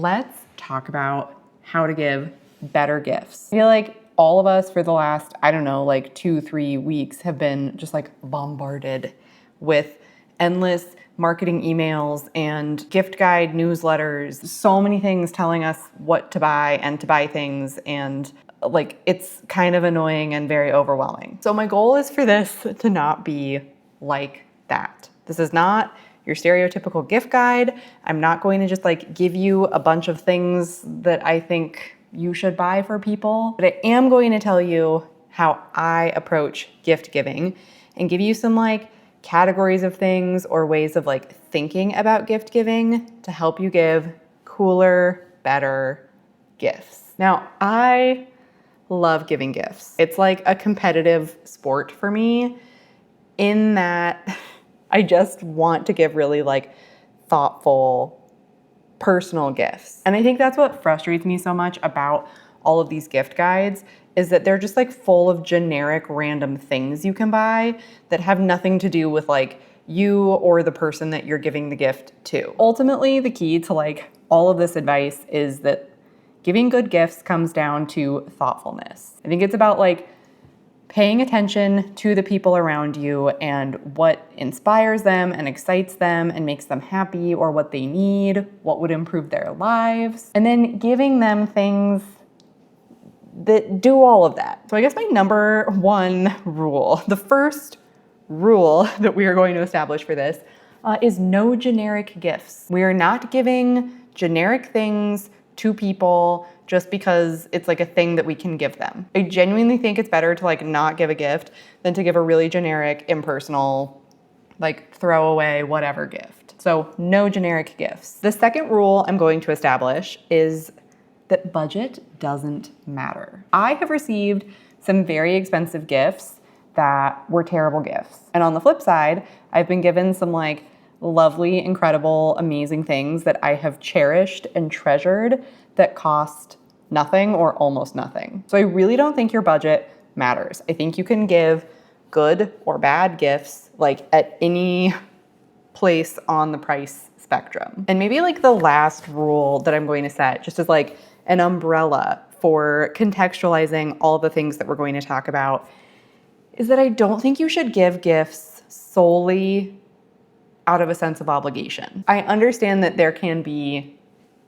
Let's talk about how to give better gifts. I feel like all of us for the last, I don't know, like 2-3 weeks have been just like bombarded with endless marketing emails and gift guide newsletters. So many things telling us what to buy and to buy things, and like it's kind of annoying and very overwhelming. So my goal is for this to not be like that. This is not your stereotypical gift guide. I'm not going to just like give you a bunch of things that I think you should buy for people, but I am going to tell you how I approach gift giving and give you some like categories of things or ways of like thinking about gift giving to help you give cooler, better gifts. Now, I love giving gifts. It's like a competitive sport for me in that I just want to give really like thoughtful, personal gifts. And I think that's what frustrates me so much about all of these gift guides is that they're just like full of generic random things you can buy that have nothing to do with like you or the person that you're giving the gift to. Ultimately, the key to like all of this advice is that giving good gifts comes down to thoughtfulness. I think it's about like paying attention to the people around you and what inspires them and excites them and makes them happy, or what they need, what would improve their lives, and then giving them things that do all of that. So I guess my number one rule, the first rule that we are going to establish for this is no generic gifts. We are not giving generic things to people just because it's like a thing that we can give them. I genuinely think it's better to like not give a gift than to give a really generic, impersonal, like throwaway, whatever gift. So no generic gifts. The second rule I'm going to establish is that budget doesn't matter. I have received some very expensive gifts that were terrible gifts. And on the flip side, I've been given some like lovely, incredible, amazing things that I have cherished and treasured that cost nothing or almost nothing. So I really don't think your budget matters. I think you can give good or bad gifts like at any place on the price spectrum. And maybe like the last rule that I'm going to set, just as like an umbrella for contextualizing all the things that we're going to talk about, is that I don't think you should give gifts solely out of a sense of obligation. I understand that there can be,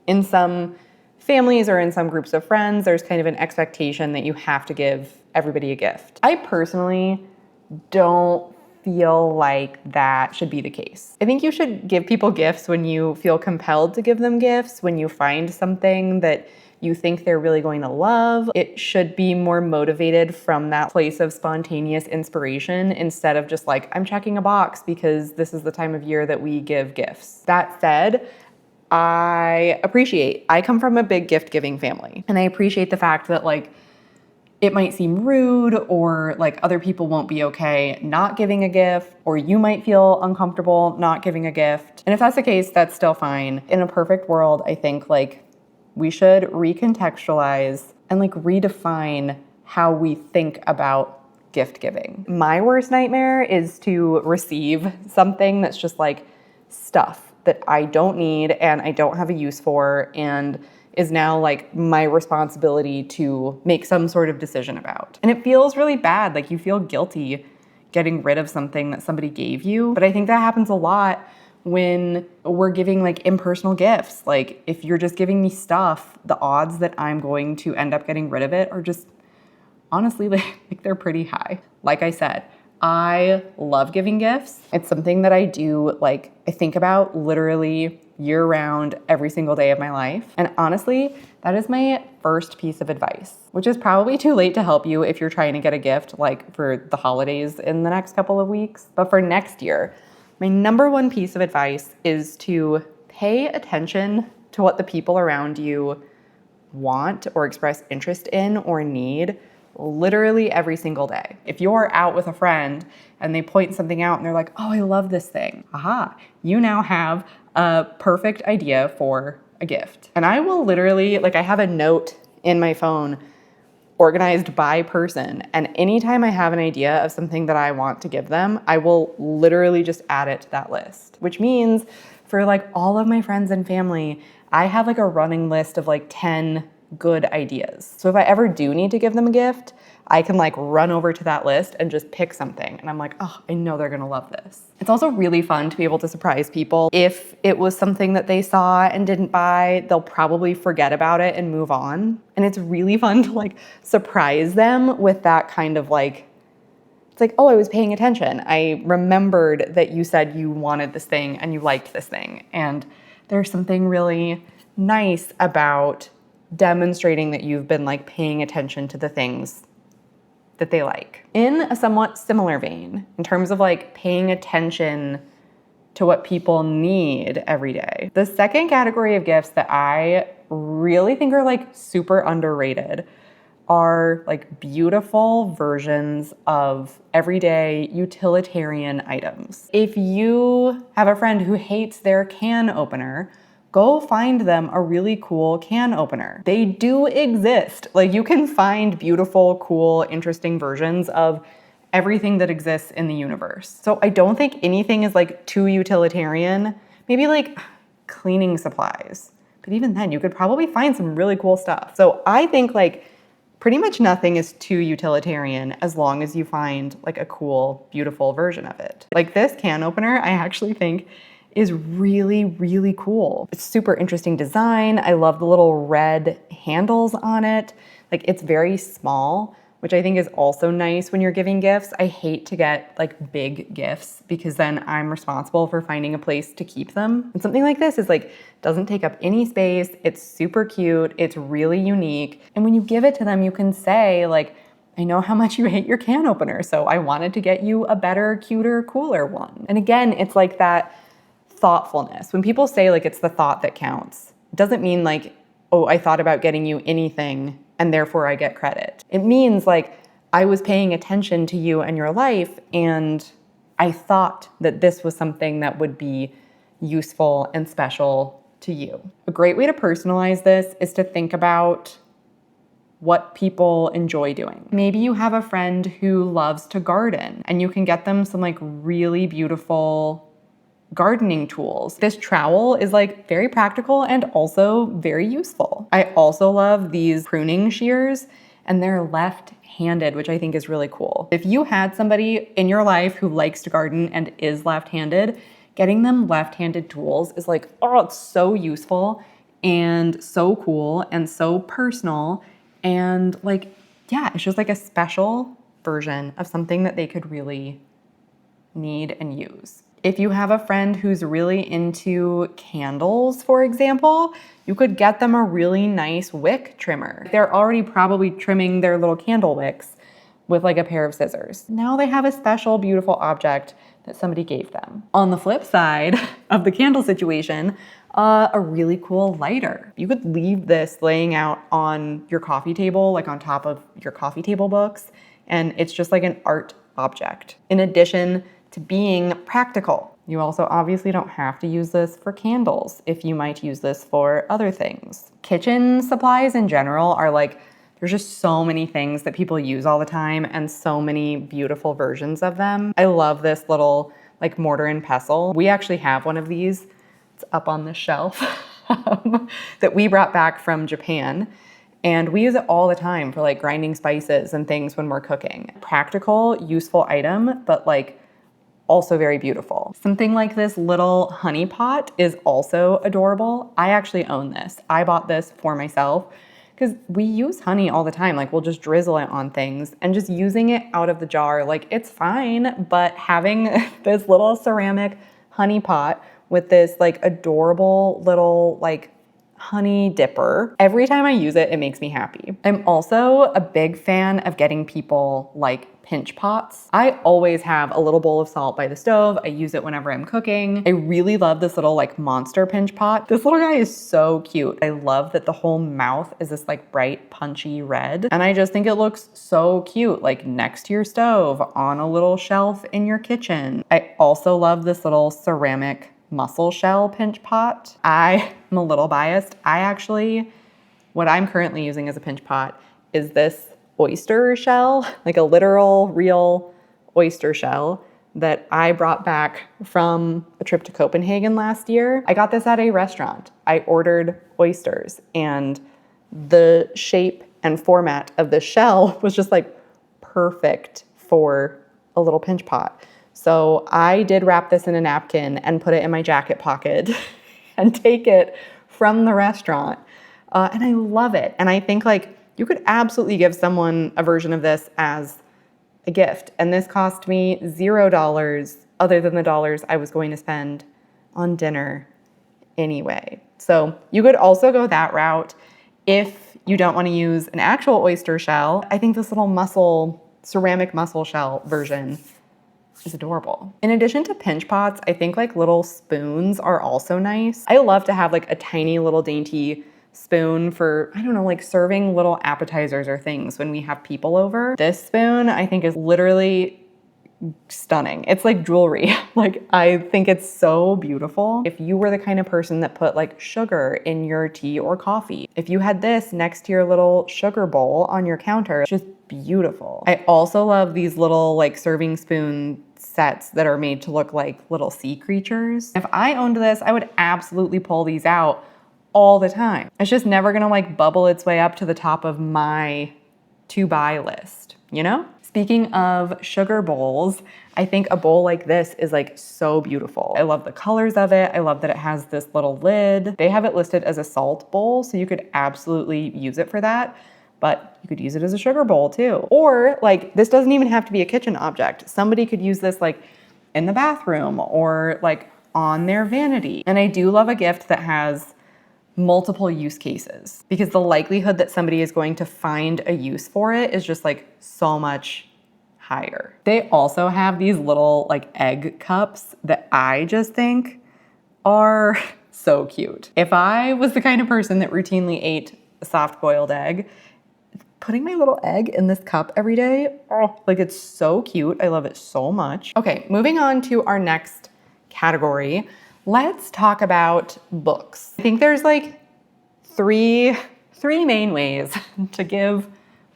in some families or in some groups of friends, there's kind of an expectation that you have to give everybody a gift. I personally don't feel like that should be the case. I think you should give people gifts when you feel compelled to give them gifts, when you find something that you think they're really going to love. It should be more motivated from that place of spontaneous inspiration instead of just like, I'm checking a box because this is the time of year that we give gifts. That said, I come from a big gift giving family, and I appreciate the fact that like it might seem rude or like other people won't be okay not giving a gift, or you might feel uncomfortable not giving a gift. And if that's the case, that's still fine. In a perfect world, I think like we should recontextualize and like redefine how we think about gift giving. My worst nightmare is to receive something that's just like stuff that I don't need and I don't have a use for, and is now like my responsibility to make some sort of decision about. And it feels really bad, like you feel guilty getting rid of something that somebody gave you. But I think that happens a lot when we're giving like impersonal gifts. Like if you're just giving me stuff, the odds that I'm going to end up getting rid of it are just honestly like they're pretty high. Like I said, I love giving gifts. It's something that I do, like I think about literally year round, every single day of my life. And honestly, that is my first piece of advice, which is probably too late to help you if you're trying to get a gift like for the holidays in the next couple of weeks. But for next year, my number one piece of advice is to pay attention to what the people around you want or express interest in or need literally every single day. If you're out with a friend and they point something out and they're like, oh, I love this thing. Aha, you now have a perfect idea for a gift. And I will literally, like I have a note in my phone organized by person. And anytime I have an idea of something that I want to give them, I will literally just add it to that list, which means for like all of my friends and family, I have like a running list of like 10 good ideas. So if I ever do need to give them a gift, I can like run over to that list and just pick something. And I'm like, oh, I know they're gonna love this. It's also really fun to be able to surprise people. If it was something that they saw and didn't buy, they'll probably forget about it and move on. And it's really fun to like surprise them with that kind of like, it's like, oh, I was paying attention. I remembered that you said you wanted this thing and you liked this thing. And there's something really nice about demonstrating that you've been like paying attention to the things that they like. In a somewhat similar vein, in terms of like paying attention to what people need every day, the second category of gifts that I really think are like super underrated are like beautiful versions of everyday utilitarian items. If you have a friend who hates their can opener, go find them a really cool can opener. They do exist. Like you can find beautiful, cool, interesting versions of everything that exists in the universe. So I don't think anything is like too utilitarian. Maybe like cleaning supplies. But even then, you could probably find some really cool stuff. So I think like pretty much nothing is too utilitarian as long as you find like a cool, beautiful version of it. Like this can opener, I actually think is really, really cool. It's super interesting design. I love the little red handles on it. Like it's very small, which I think is also nice when you're giving gifts. I hate to get like big gifts because then I'm responsible for finding a place to keep them. And something like this is like, doesn't take up any space. It's super cute. It's really unique. And when you give it to them, you can say like, I know how much you hate your can opener, so I wanted to get you a better, cuter, cooler one. And again, it's like that thoughtfulness. When people say like it's the thought that counts, it doesn't mean like, oh, I thought about getting you anything and therefore I get credit. It means like I was paying attention to you and your life and I thought that this was something that would be useful and special to you. A great way to personalize this is to think about what people enjoy doing. Maybe you have a friend who loves to garden and you can get them some like really beautiful gardening tools. This trowel is like very practical and also very useful. I also love these pruning shears and they're left-handed, which I think is really cool. If you had somebody in your life who likes to garden and is left-handed, getting them left-handed tools is like, oh, it's so useful and so cool and so personal. And like, yeah, it's just like a special version of something that they could really need and use. If you have a friend who's really into candles, for example, you could get them a really nice wick trimmer. They're already probably trimming their little candle wicks with like a pair of scissors. Now they have a special, beautiful object that somebody gave them. On the flip side of the candle situation, a really cool lighter. You could leave this laying out on your coffee table, like on top of your coffee table books, and it's just like an art object. In addition to being practical. You also obviously don't have to use this for candles if you might use this for other things. Kitchen supplies in general are like, there's just so many things that people use all the time and so many beautiful versions of them. I love this little like mortar and pestle. We actually have one of these. It's up on the shelf that we brought back from Japan. And we use it all the time for like grinding spices and things when we're cooking. Practical, useful item, but like also very beautiful. Something like this little honey pot is also adorable. I actually own this. I bought this for myself because we use honey all the time. Like we'll just drizzle it on things and just using it out of the jar, like it's fine, but having this little ceramic honey pot with this like adorable little like honey dipper. Every time I use it, it makes me happy. I'm also a big fan of getting people like pinch pots. I always have a little bowl of salt by the stove. I use it whenever I'm cooking. I really love this little like monster pinch pot. This little guy is so cute. I love that the whole mouth is this like bright punchy red. And I just think it looks so cute, like next to your stove on a little shelf in your kitchen. I also love this little ceramic mussel shell pinch pot. I am a little biased. What I'm currently using as a pinch pot is this oyster shell, like a literal real oyster shell that I brought back from a trip to Copenhagen last year. I got this at a restaurant. I ordered oysters, and the shape and format of the shell was just like perfect for a little pinch pot. So I did wrap this in a napkin and put it in my jacket pocket and take it from the restaurant. And I love it. And I think like you could absolutely give someone a version of this as a gift. And this cost me $0 other than the dollars I was going to spend on dinner anyway. So you could also go that route if you don't want to use an actual oyster shell. I think this little ceramic mussel shell version is adorable. In addition to pinch pots, I think like little spoons are also nice. I love to have like a tiny little dainty spoon for, I don't know, like serving little appetizers or things when we have people over. This spoon I think is literally stunning. It's like jewelry. Like I think it's so beautiful. If you were the kind of person that put like sugar in your tea or coffee, if you had this next to your little sugar bowl on your counter, it's just beautiful. I also love these little like serving spoon sets that are made to look like little sea creatures. If I owned this, I would absolutely pull these out all the time. It's just never gonna like bubble its way up to the top of my to buy list, you know? Speaking of sugar bowls, I think a bowl like this is like so beautiful. I love the colors of it. I love that it has this little lid. They have it listed as a salt bowl, so you could absolutely use it for that, but you could use it as a sugar bowl too. Or like, this doesn't even have to be a kitchen object. Somebody could use this like in the bathroom or like on their vanity. And I do love a gift that has multiple use cases, because the likelihood that somebody is going to find a use for it is just like so much higher. They also have these little like egg cups that I just think are so cute. If I was the kind of person that routinely ate a soft-boiled egg, putting my little egg in this cup every day, oh, like it's so cute. I love it so much. Okay, moving on to our next category. Let's talk about books. I think there's like three main ways to give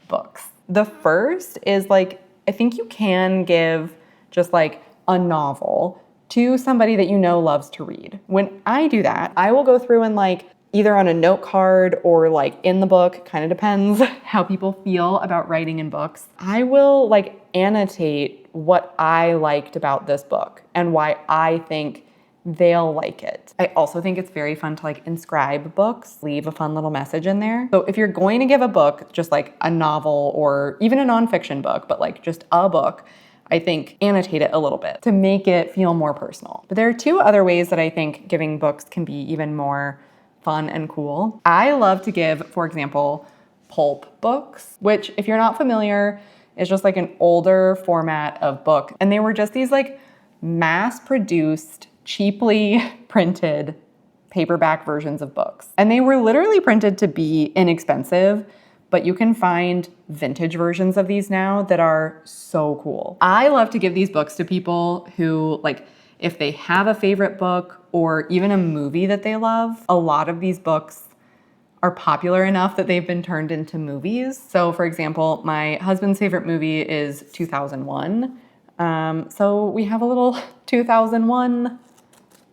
books. The first is like, I think you can give just like a novel to somebody that you know loves to read. When I do that, I will go through and like either on a note card or like in the book, kind of depends how people feel about writing in books. I will like annotate what I liked about this book and why I think they'll like it. I also think it's very fun to like inscribe books, leave a fun little message in there. So if you're going to give a book, just like a novel or even a nonfiction book, but like just a book, I think annotate it a little bit to make it feel more personal. But there are two other ways that I think giving books can be even more fun and cool. I love to give, for example, pulp books, which if you're not familiar, is just like an older format of book. And they were just these like mass-produced, cheaply printed paperback versions of books. And they were literally printed to be inexpensive, but you can find vintage versions of these now that are so cool. I love to give these books to people who, like, if they have a favorite book or even a movie that they love, a lot of these books are popular enough that they've been turned into movies. So for example, my husband's favorite movie is 2001. So we have a little 2001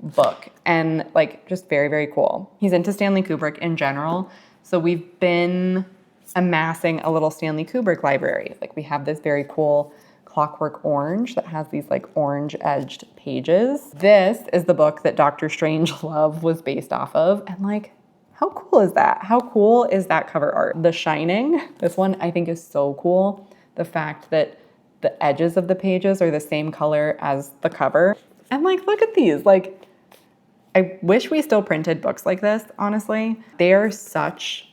book, and like just very, very cool. He's into Stanley Kubrick in general. So we've been amassing a little Stanley Kubrick library. Like we have this very cool Clockwork Orange that has these like orange edged pages. This is the book that Dr. Strangelove was based off of. And like, how cool is that? How cool is that cover art? The Shining, this one I think is so cool. The fact that the edges of the pages are the same color as the cover. And like, look at these. Like, I wish we still printed books like this, honestly. They are such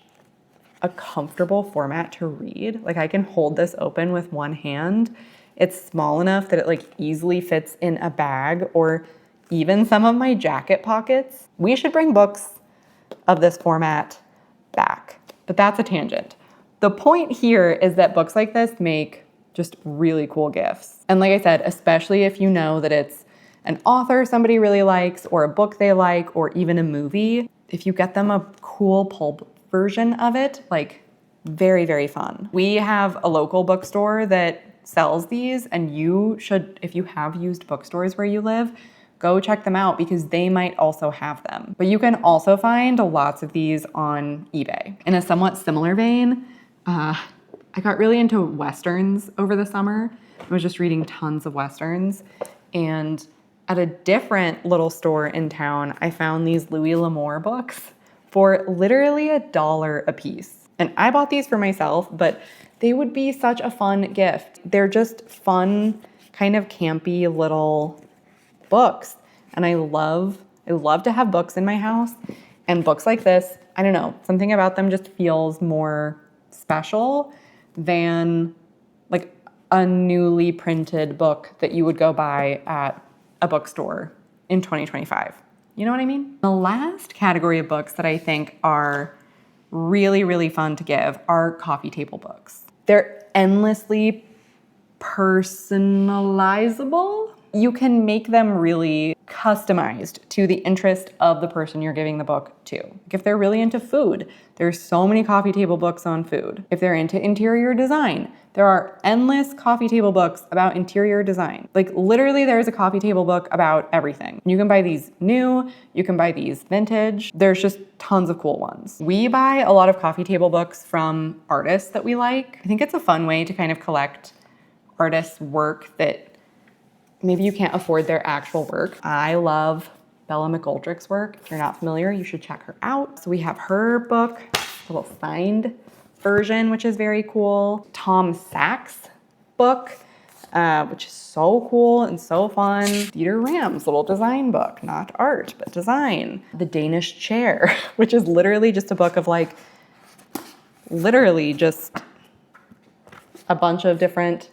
a comfortable format to read. Like I can hold this open with one hand. It's small enough that it like easily fits in a bag or even some of my jacket pockets. We should bring books of this format back, but that's a tangent. The point here is that books like this make just really cool gifts. And like I said, especially if you know that it's an author somebody really likes or a book they like or even a movie, if you get them a cool pulp version of it, like very, very fun. We have a local bookstore that sells these, and you should, if you have used bookstores where you live, go check them out because they might also have them. But you can also find lots of these on eBay. In a somewhat similar vein, I got really into Westerns over the summer. I was just reading tons of Westerns, and at a different little store in town, I found these Louis L'Amour books for literally $1 a piece. And I bought these for myself, but they would be such a fun gift. They're just fun, kind of campy little books. And I love to have books in my house. And books like this, I don't know, something about them just feels more special than like a newly printed book that you would go buy at a bookstore in 2025. You know what I mean? The last category of books that I think are really, really fun to give are coffee table books. They're endlessly personalizable. You can make them really customized to the interest of the person you're giving the book to. Like if they're really into food, there's so many coffee table books on food. If they're into interior design, there are endless coffee table books about interior design. Like literally there's a coffee table book about everything. You can buy these new, you can buy these vintage. There's just tons of cool ones. We buy a lot of coffee table books from artists that we like. I think it's a fun way to kind of collect artists' work that maybe you can't afford their actual work. I love Bella McGoldrick's work. If you're not familiar, you should check her out. So we have her book, a little signed version, which is very cool. Tom Sachs' book, which is so cool and so fun. Dieter Ram's little design book, not art, but design. The Danish Chair, which is literally just a book of like, literally just a bunch of different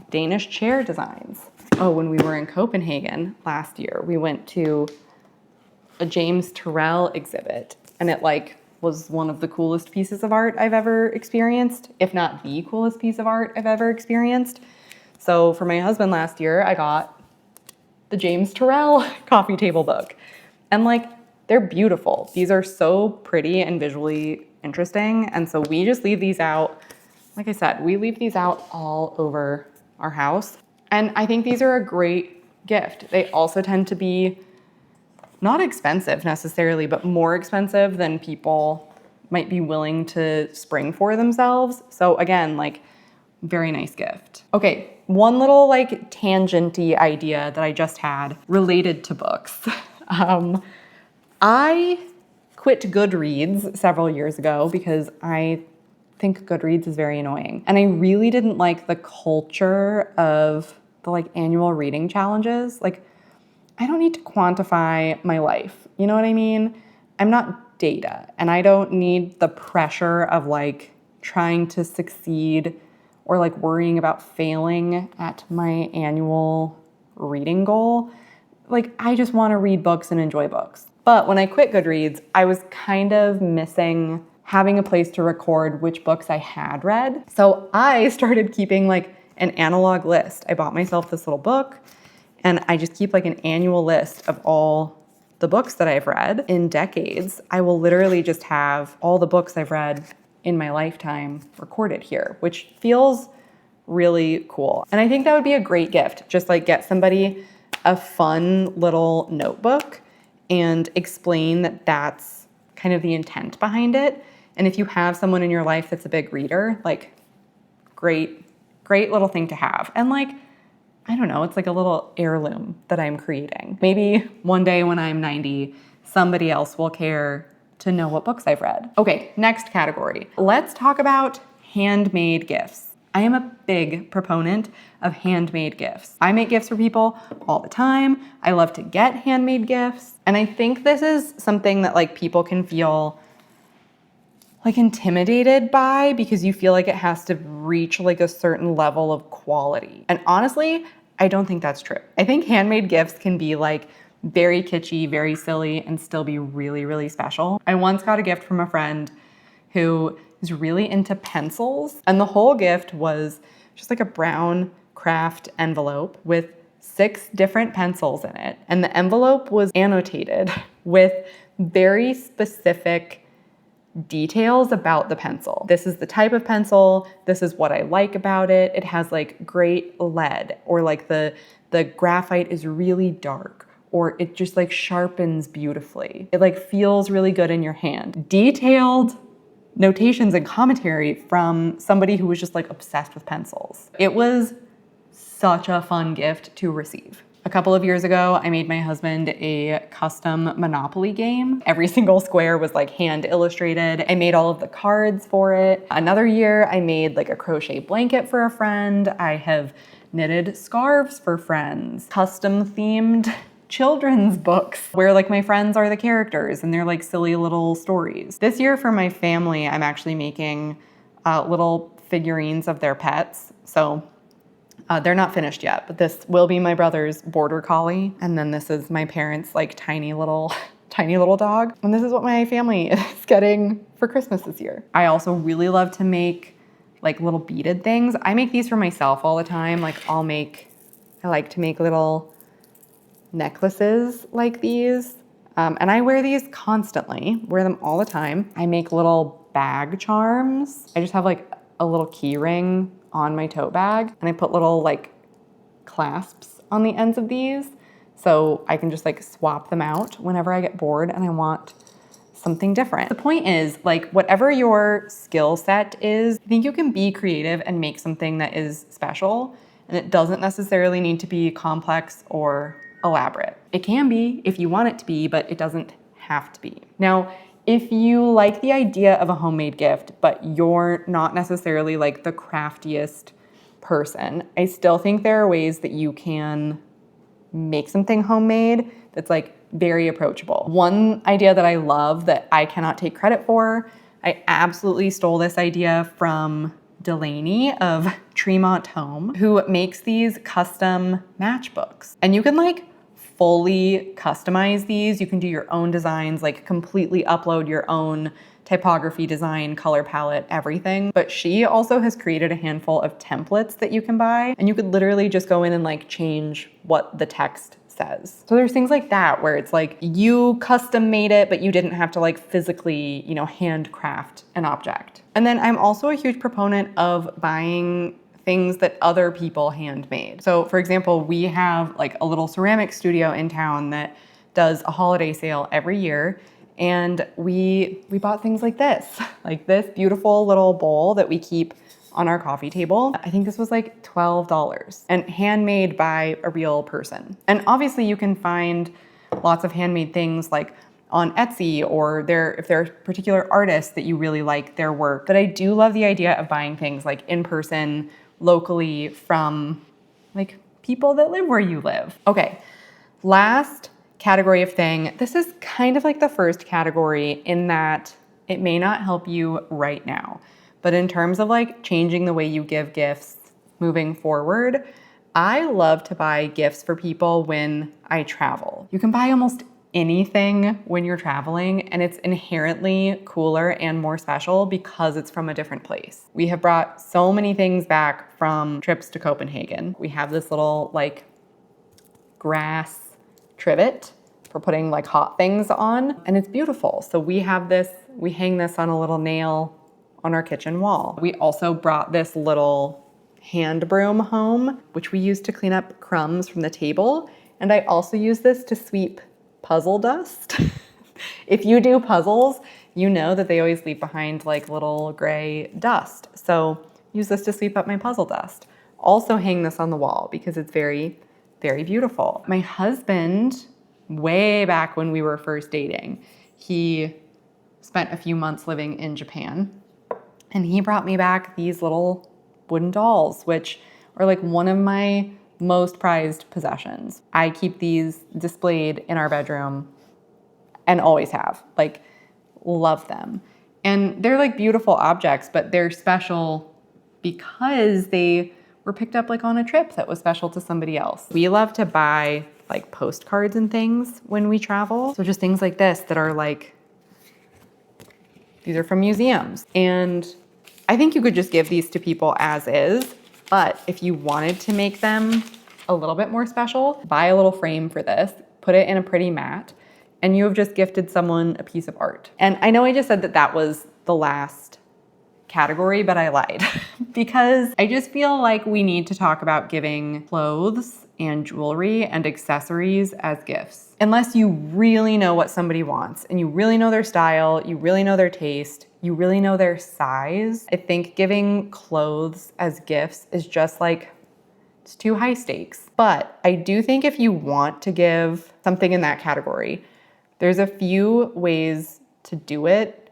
Danish chair designs. Oh, when we were in Copenhagen last year, we went to a James Turrell exhibit, and it like was one of the coolest pieces of art I've ever experienced, if not the coolest piece of art I've ever experienced. So for my husband last year, I got the James Turrell coffee table book, and like they're beautiful. These are so pretty and visually interesting, and so we just leave these out. Like I said, we leave these out all over our house. And I think these are a great gift. They also tend to be not expensive necessarily, but more expensive than people might be willing to spring for themselves. So again, like very nice gift. Okay, one little like tangenty idea that I just had related to books. I quit Goodreads several years ago because I think Goodreads is very annoying. And I really didn't like the culture of the like annual reading challenges. Like, I don't need to quantify my life. You know what I mean? I'm not data, and I don't need the pressure of like trying to succeed or like worrying about failing at my annual reading goal. Like, I just want to read books and enjoy books. But when I quit Goodreads, I was kind of missing having a place to record which books I had read. So I started keeping like an analog list. I bought myself this little book, and I just keep like an annual list of all the books that I've read in decades. I will literally just have all the books I've read in my lifetime recorded here, which feels really cool. And I think that would be a great gift. Just like get somebody a fun little notebook and explain that that's kind of the intent behind it. And if you have someone in your life that's a big reader, like great little thing to have. And like, I don't know, it's like a little heirloom that I'm creating. Maybe one day when I'm 90, somebody else will care to know what books I've read. Okay, next category. Let's talk about handmade gifts. I am a big proponent of handmade gifts. I make gifts for people all the time. I love to get handmade gifts. And I think this is something that like people can feel like intimidated by because you feel like it has to reach like a certain level of quality. And honestly, I don't think that's true. I think handmade gifts can be like very kitschy, very silly, and still be really, really special. I once got a gift from a friend who is really into pencils, and the whole gift was just like a brown craft envelope with 6 different pencils in it. And the envelope was annotated with very specific details about the pencil. This is the type of pencil. This is what I like about it. It has like great lead, or like the graphite is really dark, or it just like sharpens beautifully. It like feels really good in your hand. Detailed notations and commentary from somebody who was just like obsessed with pencils. It was such a fun gift to receive. A couple of years ago, I made my husband a custom Monopoly game. Every single square was like hand illustrated. I made all of the cards for it. Another year, I made like a crochet blanket for a friend. I have knitted scarves for friends, custom themed children's books where like my friends are the characters and they're like silly little stories. This year for my family, I'm actually making little figurines of their pets. So they're not finished yet, but this will be my brother's border collie. And then this is my parents' like tiny little dog. And this is what my family is getting for Christmas this year. I also really love to make like little beaded things. I make these for myself all the time. Like I like to make little necklaces like these. And I wear these constantly, wear them all the time. I make little bag charms. I just have like a little key ring on my tote bag, and I put little like clasps on the ends of these so I can just like swap them out whenever I get bored and I want something different. The point is, like, whatever your skill set is, I think you can be creative and make something that is special, and it doesn't necessarily need to be complex or elaborate. It can be if you want it to be, but it doesn't have to be. Now, if you like the idea of a homemade gift, but you're not necessarily like the craftiest person, I still think there are ways that you can make something homemade that's like very approachable. One idea that I love that I cannot take credit for, I absolutely stole this idea from Delaney of Tremont Home, who makes these custom matchbooks. And you can like fully customize these. You can do your own designs, like completely upload your own typography, design, color palette, everything. But she also has created a handful of templates that you can buy, and you could literally just go in and like change what the text says. So there's things like that where it's like you custom made it, but you didn't have to like physically, handcraft an object. And then I'm also a huge proponent of buying things that other people handmade. So for example, we have like a little ceramic studio in town that does a holiday sale every year. And we bought things like this beautiful little bowl that we keep on our coffee table. I think this was like $12 and handmade by a real person. And obviously you can find lots of handmade things like on Etsy, or if there are particular artists that you really like their work. But I do love the idea of buying things like in person, locally, from like people that live where you live. Okay, last category of thing. This is kind of like the first category in that it may not help you right now, but in terms of like changing the way you give gifts moving forward, I love to buy gifts for people when I travel. You can buy almost anything when you're traveling, and it's inherently cooler and more special because it's from a different place. We have brought so many things back from trips to Copenhagen. We have this little like grass trivet for putting like hot things on, and it's beautiful. So we hang this on a little nail on our kitchen wall. We also brought this little hand broom home, which we use to clean up crumbs from the table. And I also use this to sweep puzzle dust. If you do puzzles, you know that they always leave behind like little gray dust. So use this to sweep up my puzzle dust. Also hang this on the wall because it's very, very beautiful. My husband, way back when we were first dating, he spent a few months living in Japan, and he brought me back these little wooden dolls, which are like one of my most prized possessions. I keep these displayed in our bedroom and always have, like, love them. And they're like beautiful objects, but they're special because they were picked up like on a trip that was special to somebody else. We love to buy like postcards and things when we travel. So just things like this that are like, these are from museums. And I think you could just give these to people as is. But if you wanted to make them a little bit more special, buy a little frame for this, put it in a pretty mat, and you have just gifted someone a piece of art. And I know I just said that that was the last category, but I lied because I just feel like we need to talk about giving clothes and jewelry and accessories as gifts. Unless you really know what somebody wants and you really know their style, you really know their taste, you really know their size, I think giving clothes as gifts is just like, it's too high stakes. But I do think if you want to give something in that category, there's a few ways to do it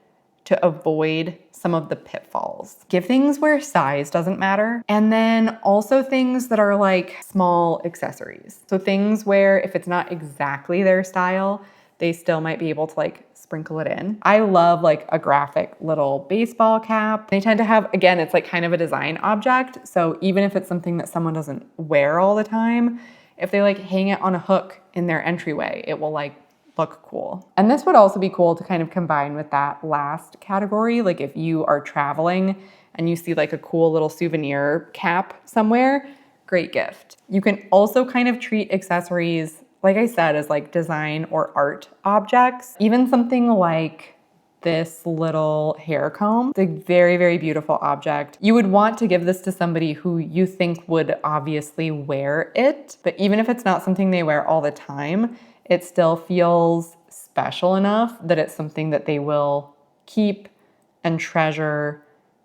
to avoid some of the pitfalls. Give things where size doesn't matter. And then also things that are like small accessories. So things where if it's not exactly their style, they still might be able to like sprinkle it in. I love like a graphic little baseball cap. They tend to have, again, it's like kind of a design object. So even if it's something that someone doesn't wear all the time, if they like hang it on a hook in their entryway, it will like look cool. And this would also be cool to kind of combine with that last category. Like if you are traveling and you see like a cool little souvenir cap somewhere, great gift. You can also kind of treat accessories, like I said, as like design or art objects. Even something like this little hair comb. It's a very, very beautiful object. You would want to give this to somebody who you think would obviously wear it, but even if it's not something they wear all the time, it still feels special enough that it's something that they will keep and treasure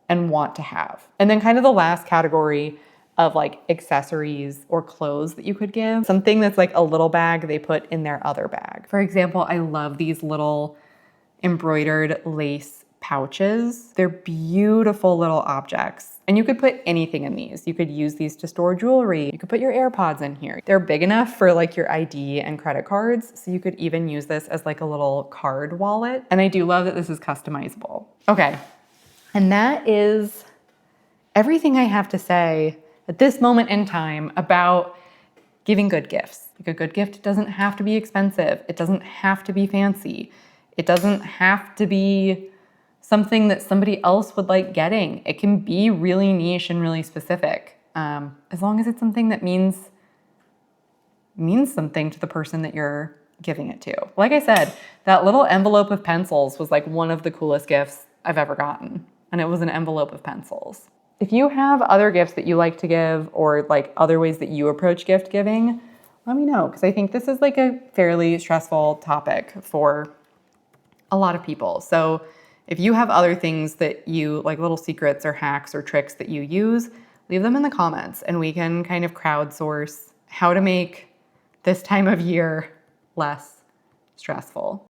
and want to have. And then kind of the last category of like accessories or clothes that you could give, something that's like a little bag they put in their other bag. For example, I love these little embroidered lace pouches. They're beautiful little objects. And you could put anything in these. You could use these to store jewelry. You could put your AirPods in here. They're big enough for like your ID and credit cards. So you could even use this as like a little card wallet. And I do love that this is customizable. Okay. And that is everything I have to say at this moment in time about giving good gifts. Like a good gift doesn't have to be expensive. It doesn't have to be fancy. It doesn't have to be something that somebody else would like getting. It can be really niche and really specific, as long as it's something that means something to the person that you're giving it to. Like I said, that little envelope of pencils was like one of the coolest gifts I've ever gotten, and it was an envelope of pencils. If you have other gifts that you like to give or like other ways that you approach gift giving, let me know, because I think this is like a fairly stressful topic for a lot of people. So if you have other things that you like, little secrets or hacks or tricks that you use, leave them in the comments and we can kind of crowdsource how to make this time of year less stressful.